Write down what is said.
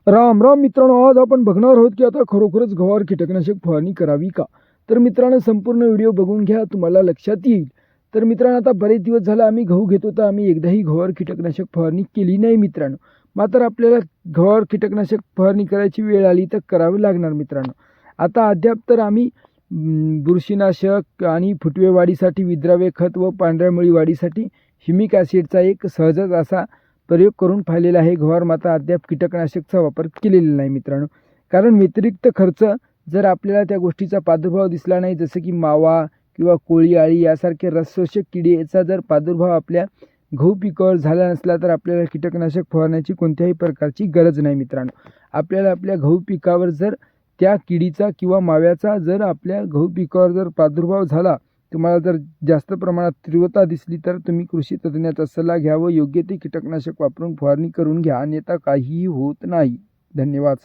राम राम मित्रांनो, आज आपण बघणार आहोत की आता खरोखरच गव्हावर कीटकनाशक फवारणी करावी का. तर मित्रांनो, संपूर्ण व्हिडिओ बघून घ्या, तुम्हाला लक्षात येईल. तर मित्रांनो, आता बरेच दिवस झाले आम्ही गहू घेतो, तर आम्ही एकदाही गव्हावर कीटकनाशक फवारणी केली नाही मित्रांनो. मात्र आपल्याला गव्हावर कीटकनाशक फवारणी करायची वेळ आली तर करावी लागणार मित्रांनो. आता अद्याप तर आम्ही बुरशीनाशक आणि फुटवे वाढीसाठी विद्राव्य खत व पांढऱ्या मुळी वाढीसाठी ह्युमिक ॲसिडचा एक सहजच असा प्रयोग करून पाहिलेला आहे. गव्हावर मात्र अद्याप कीटकनाशकचा वापर केलेला नाही मित्रांनो. कारण व्यतिरिक्त खर्च जर आपल्याला त्या गोष्टीचा प्रादुर्भाव दिसला नाही, जसं की मावा किंवा कोळी आळी यासारखे रसशोषक किडे याचा जर प्रादुर्भाव आपल्या गहू पिकावर झाला नसला तर आपल्याला कीटकनाशक फवारण्याची कोणत्याही प्रकारची गरज नाही मित्रांनो. आपल्याला आपल्या गहू पिकावर जर त्या किडीचा किंवा माव्याचा जर आपल्या गहू पिकावर जर प्रादुर्भाव झाला, तुम्हाला जर जास्त प्रमाणात तीव्रता दिसली तर तुम्ही कृषी तज्ज्ञाचा सल्ला घ्या व योग्य ते कीटकनाशक वापरून फवारणी करून घ्या, अन्यथा काहीही होत नाही. धन्यवाद.